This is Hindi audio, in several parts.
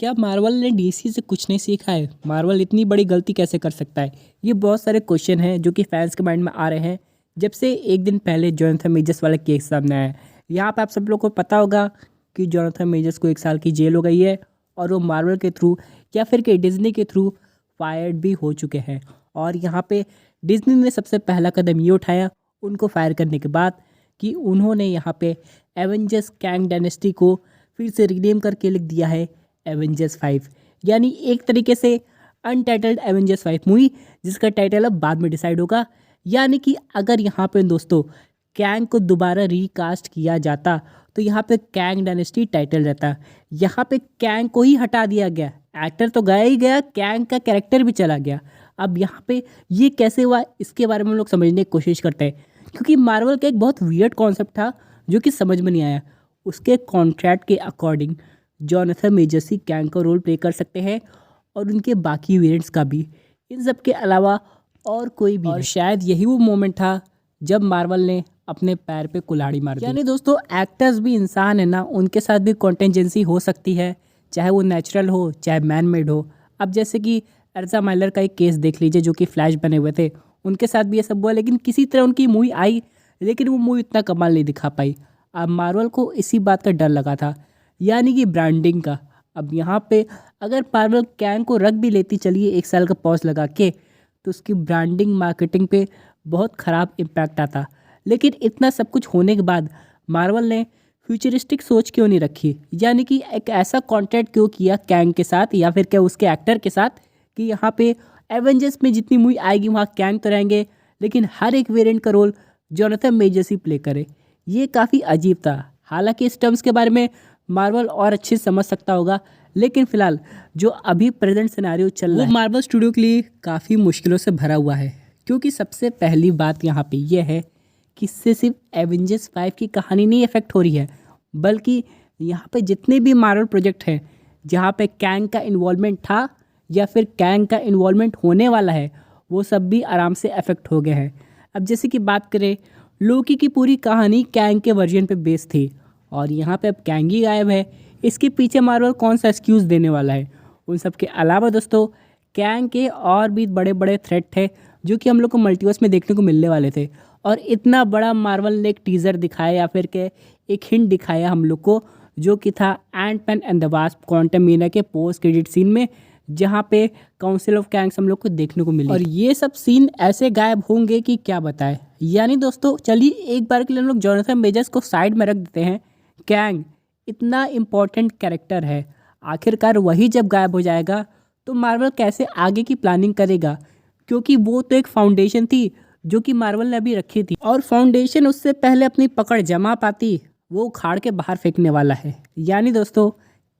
क्या मार्वल ने डीसी से कुछ नहीं सीखा है? मार्वल इतनी बड़ी गलती कैसे कर सकता है? ये बहुत सारे क्वेश्चन हैं जो कि फैंस के माइंड में आ रहे हैं जब से एक दिन पहले जोनाथन मेजर्स वाला केस सामने आया है। यहाँ पे आप सब लोग को पता होगा कि जोनाथन मेजर्स को 1 साल की जेल हो गई है और वो मार्वल के थ्रू या फिर कि डिज्नी के थ्रू फायर्ड भी हो चुके हैं। और यहाँ पे डिज्नी ने सबसे पहला कदम ये उठाया उनको फायर करने के बाद कि उन्होंने यहाँ पे एवेंजर्स कैंग डायनेस्टी को फिर से रिनेम करके लिख दिया है एवेंजर्स 5, यानी एक तरीके से अनटाइटल्ड एवेंजर्स 5 मूवी जिसका टाइटल अब बाद में डिसाइड होगा। यानी कि अगर यहाँ पे दोस्तों कैंग को दोबारा रिकास्ट किया जाता तो यहाँ पे कैंग डायनेस्टी टाइटल रहता। यहाँ पे कैंग को ही हटा दिया गया, एक्टर तो गया ही गया, कैंग का कैरेक्टर भी चला गया। अब यहाँ पे ये कैसे हुआ इसके बारे में हम लोग समझने की कोशिश करते हैं, क्योंकि मार्वल का एक बहुत वियर्ड कॉन्सेप्ट था जो कि समझ में नहीं आया। उसके कॉन्ट्रैक्ट के अकॉर्डिंग जोनाथन मेजर्स ही कैंग का रोल प्ले कर सकते हैं और उनके बाकी वेरिएंट्स का भी, इन सब के अलावा और कोई भी। और शायद यही वो मोमेंट था जब मार्वल ने अपने पैर पे कुल्हाड़ी मार दी। यानी दोस्तों एक्टर्स भी इंसान है ना, उनके साथ भी कॉन्टेंजेंसी हो सकती है, चाहे वो नेचुरल हो चाहे मैन मेड हो। अब जैसे कि एर्जा माइलर का एक केस देख लीजिए जो कि फ्लैश बने हुए थे, उनके साथ भी ये सब हुआ, लेकिन किसी तरह उनकी मूवी आई, लेकिन वो मूवी इतना कमाल नहीं दिखा पाई। अब मार्वल को इसी बात का डर लगा था, यानी कि ब्रांडिंग का। अब यहाँ पे अगर मार्वल कैंग को रख भी लेती, चलिए 1 साल का पॉज लगा के, तो उसकी ब्रांडिंग मार्केटिंग पे बहुत ख़राब इम्पैक्ट आता। लेकिन इतना सब कुछ होने के बाद मार्वल ने फ्यूचरिस्टिक सोच क्यों नहीं रखी, यानी कि एक ऐसा कॉन्ट्रैक्ट क्यों किया कैंग के साथ या फिर क्या उसके एक्टर के साथ कि यहाँ पे एवेंजर्स में जितनी मूवी आएगी वहाँ कैंग तो रहेंगे, लेकिन हर एक वेरिएंट का रोल जोनाथन मेजर्स ही प्ले करे। ये काफ़ी अजीब था। हालांकि इस टर्म्स के बारे में मार्वल और अच्छे से समझ सकता होगा, लेकिन फिलहाल जो अभी प्रेजेंट सिनेरियो चल रहा है मार्वल स्टूडियो के लिए काफ़ी मुश्किलों से भरा हुआ है। क्योंकि सबसे पहली बात यहाँ पे यह है कि इससे सिर्फ एवेंजर्स 5 की कहानी नहीं इफेक्ट हो रही है, बल्कि यहाँ पे जितने भी मार्वल प्रोजेक्ट हैं जहाँ पे कैंग का इन्वॉल्वमेंट था या फिर कैंग का इन्वॉल्वमेंट होने वाला है, वो सब भी आराम से अफेक्ट हो गए हैं। अब जैसे कि बात करें, लोकी की पूरी कहानी कैंग के वर्जन पे बेस थी और यहाँ पे अब कैंग ही गायब है। इसके पीछे मार्वल कौन सा एक्सक्यूज़ देने वाला है? उन सब के अलावा दोस्तों कैंग के और भी बड़े बड़े थ्रेट थे जो कि हम लोग को मल्टीवर्स में देखने को मिलने वाले थे। और इतना बड़ा मार्वल ने एक टीज़र दिखाया या फिर के एक हिंट दिखाया हम लोग को, जो कि था एंट-मैन एंड द वास्प क्वांटममेनिया के पोस्ट क्रेडिट सीन में, जहाँ पे काउंसिल ऑफ कैंग्स हम लोग को देखने को मिली। और ये सब सीन ऐसे गायब होंगे कि क्या बताएं। यानी दोस्तों चलिए एक बार के लिए हम लोग जोनाथन मेजर्स को साइड में रख देते हैं। कैंग इतना इम्पोर्टेंट कैरेक्टर है, आखिरकार वही जब गायब हो जाएगा तो मार्वल कैसे आगे की प्लानिंग करेगा? क्योंकि वो तो एक फाउंडेशन थी जो कि मार्वल ने अभी रखी थी, और फाउंडेशन उससे पहले अपनी पकड़ जमा पाती वो उखाड़ के बाहर फेंकने वाला है। यानी दोस्तों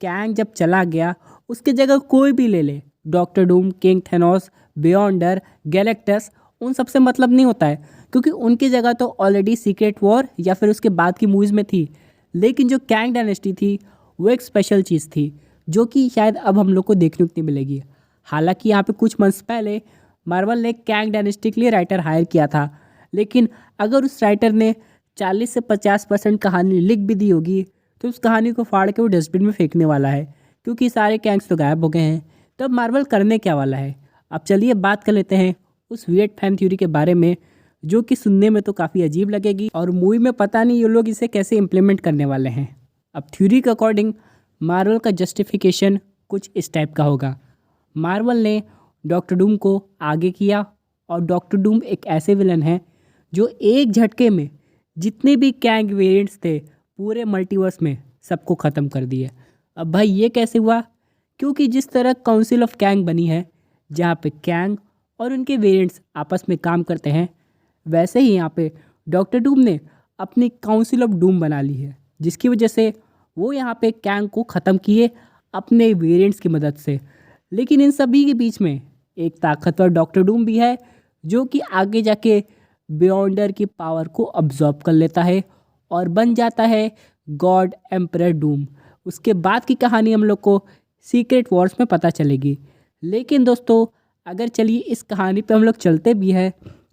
कैंग जब चला गया उसकी जगह कोई भी ले ले, doctor Doom, king Thanos, बियॉन्डर, Galactus, उन सबसे मतलब नहीं होता है, क्योंकि उनकी जगह तो ऑलरेडी सीक्रेट वॉर या फिर उसके बाद की मूवीज़ में थी। लेकिन जो कैंग डायनेस्टी थी वो एक स्पेशल चीज़ थी जो कि शायद अब हम लोग को देखने को नहीं मिलेगी। हालांकि यहाँ पे कुछ मंथ्स पहले मार्वल ने कैंग डायनेस्टी के लिए राइटर हायर किया था, लेकिन अगर उस राइटर ने 40 से 50% कहानी लिख भी दी होगी तो उस कहानी को फाड़ के वो डस्टबिन में फेंकने वाला है, क्योंकि सारे कैंग्स तो गायब हो गए हैं। तो अब मार्वल करने क्या वाला है? अब चलिए बात कर लेते हैं उस वियर्ड फैन थ्योरी के बारे में, जो कि सुनने में तो काफ़ी अजीब लगेगी और मूवी में पता नहीं ये लोग इसे कैसे इम्प्लीमेंट करने वाले हैं। अब थ्योरी के अकॉर्डिंग मार्वल का जस्टिफिकेशन कुछ इस टाइप का होगा। मार्वल ने डॉक्टर डूम को आगे किया और डॉक्टर डूम एक ऐसे विलन है जो एक झटके में जितने भी कैंग वेरिएंट्स थे पूरे मल्टीवर्स में सबको ख़त्म कर दिए। अब भाई ये कैसे हुआ? क्योंकि जिस तरह काउंसिल ऑफ कैंग बनी है जहाँ पे कैंग और उनके वेरिएंट्स आपस में काम करते हैं, वैसे ही यहाँ पे डॉक्टर डूम ने अपनी काउंसिल ऑफ डूम बना ली है, जिसकी वजह से वो यहाँ पे कैंग को ख़त्म किए अपने वेरिएंट्स की मदद से। लेकिन इन सभी के बीच में एक ताकतवर डॉक्टर डूम भी है जो कि आगे जाके बियॉन्डर की पावर को अब्जॉर्ब कर लेता है और बन जाता है गॉड एम्परर डूम। उसके बाद की कहानी हम लोग को सीक्रेट वॉर्स में पता चलेगी। लेकिन दोस्तों अगर चलिए इस कहानी पे हम लोग चलते भी हैं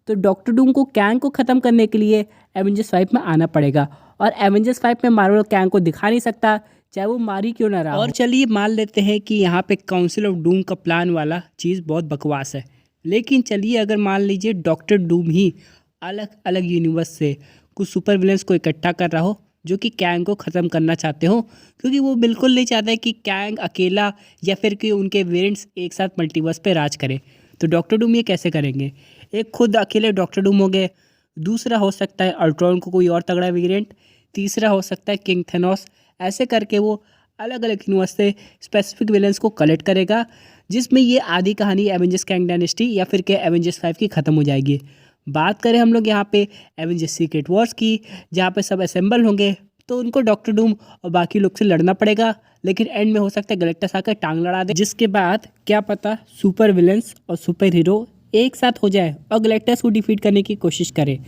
तो डॉक्टर डूम को कैंग को ख़त्म करने के लिए एवेंजर्स 5 में आना पड़ेगा, और एवेंजर्स 5 में मार्वल कैंग को दिखा नहीं सकता चाहे वो मारी क्यों ना रहा हो। और चलिए मान लेते हैं कि यहाँ पे काउंसिल ऑफ डूम का प्लान वाला चीज़ बहुत बकवास है, लेकिन चलिए अगर मान लीजिए डॉक्टर डूम ही अलग अलग यूनिवर्स से कुछ सुपर विलेंस को इकट्ठा कर रहा हो जो कि कैंग को ख़त्म करना चाहते हो, क्योंकि वो बिल्कुल नहीं चाहते कि कैंग अकेला या फिर कि उनके वेरिएंट्स एक साथ मल्टीवर्स पे राज करें। तो डॉक्टर डूम ये कैसे करेंगे? एक खुद अकेले डॉक्टर डूम हो गए, दूसरा हो सकता है अल्ट्रॉन को कोई और तगड़ा वेरिएंट, तीसरा हो सकता है किंग थेनोस। ऐसे करके वो अलग अलग यूनिवर्स से स्पेसिफिक विलेंस को कलेक्ट करेगा, जिसमें ये आधी कहानी एवेंजर्स कैंग डायनेस्टी या फिर के एवेंजर्स 5 की ख़त्म हो जाएगी। बात करें हम लोग यहाँ पे एवेंजर्स सीक्रेट वॉर्स की, जहाँ पे सब असेंबल होंगे, तो उनको डॉक्टर डूम और बाकी लोग से लड़ना पड़ेगा, लेकिन एंड में हो सकता है गैलेक्टस आकर टांग लड़ा दे, जिसके बाद क्या पता सुपर विलेंस और सुपर हीरो एक साथ हो जाए और गैलेक्टस को डिफीट करने की कोशिश करे।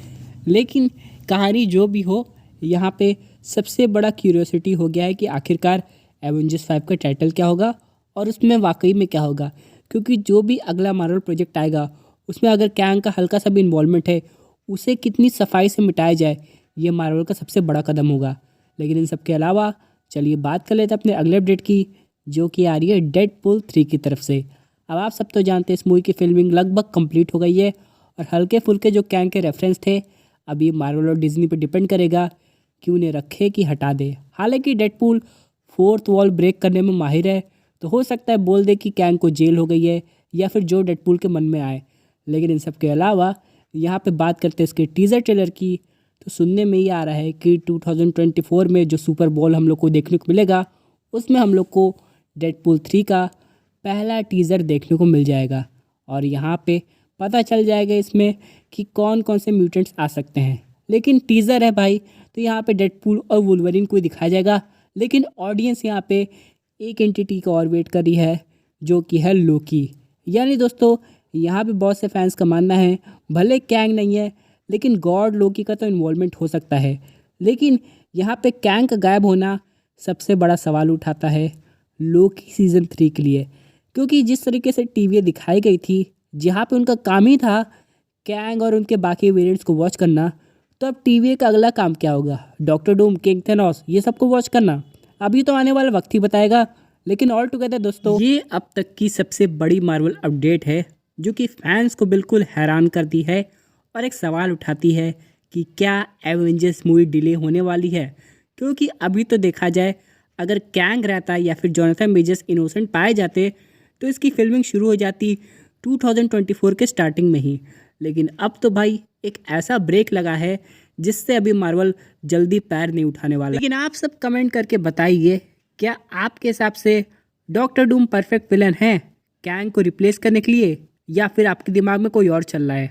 लेकिन कहानी जो भी हो, यहाँ पे सबसे बड़ा क्यूरियोसिटी हो गया है कि आखिरकार एवेंजर्स 5 का टाइटल क्या होगा और उसमें वाकई में क्या होगा, क्योंकि जो भी अगला मार्वल प्रोजेक्ट आएगा उसमें अगर कैंग का हल्का सा भी इन्वॉल्वमेंट है, उसे कितनी सफाई से मिटाया जाए, ये मार्वल का सबसे बड़ा कदम होगा। लेकिन इन सब के अलावा चलिए बात कर लेते हैं अपने अगले अपडेट की, जो कि आ रही है डेडपूल 3 की तरफ से। अब आप सब तो जानते हैं इस मूवी की फिल्मिंग लगभग कंप्लीट हो गई है और हल्के फुल्के जो कैंग के रेफरेंस थे अब ये मार्वल और डिज्नी पे डिपेंड करेगा कि उन्हें रखे कि हटा दे। हालांकि डेडपूल फोर्थ वॉल ब्रेक करने में माहिर है, तो हो सकता है बोल दे कि कैंग को जेल हो गई है या फिर जो डेडपूल के मन में आए। लेकिन इन सब के अलावा यहाँ पे बात करते हैं इसके टीज़र ट्रेलर की, तो सुनने में ये आ रहा है कि 2024 में जो सुपर बॉल हम लोग को देखने को मिलेगा उसमें हम लोग को डेडपूल 3 का पहला टीज़र देखने को मिल जाएगा और यहाँ पे पता चल जाएगा इसमें कि कौन कौन से म्यूटेंट्स आ सकते हैं। लेकिन टीज़र है भाई, तो यहाँ पे डेडपूल और वुल्वरीन को दिखाया जाएगा, लेकिन ऑडियंस यहाँ पे एक एंटिटी का और वेट कर रही है जो कि है लोकी। यानी दोस्तों यहाँ पे बहुत से फैंस का मानना है भले कैंग नहीं है लेकिन गॉड लोकी का तो इन्वॉल्वमेंट हो सकता है। लेकिन यहाँ पे कैंग का गायब होना सबसे बड़ा सवाल उठाता है लोकी सीज़न 3 के लिए, क्योंकि जिस तरीके से टीवी दिखाई गई थी जहाँ पे उनका काम ही था कैंग और उनके बाकी वेरिएंट्स को वॉच करना, तो अब टीवी का अगला काम क्या होगा? डॉक्टर डूम, किंग थेनोस ये सबको वॉच करना? अभी तो आने वाला वक्त ही बताएगा। लेकिन ऑल टुगेदर दोस्तों ये अब तक की सबसे बड़ी मार्वल अपडेट है जो कि फैंस को बिल्कुल हैरान करती है और एक सवाल उठाती है कि क्या एवेंजर्स मूवी डिले होने वाली है। क्योंकि अभी तो देखा जाए अगर कैंग रहता या फिर जोनाथन मेजर्स इनोसेंट पाए जाते तो इसकी फिल्मिंग शुरू हो जाती 2024 के स्टार्टिंग में ही। लेकिन अब तो भाई एक ऐसा ब्रेक लगा है जिससे अभी मार्वल जल्दी पैर नहीं उठाने वाला। लेकिन आप सब कमेंट करके बताइए, क्या आपके हिसाब से डॉक्टर डूम परफेक्ट विलन है कैंग को रिप्लेस करने के लिए, या फिर आपके दिमाग में कोई और चल रहा है?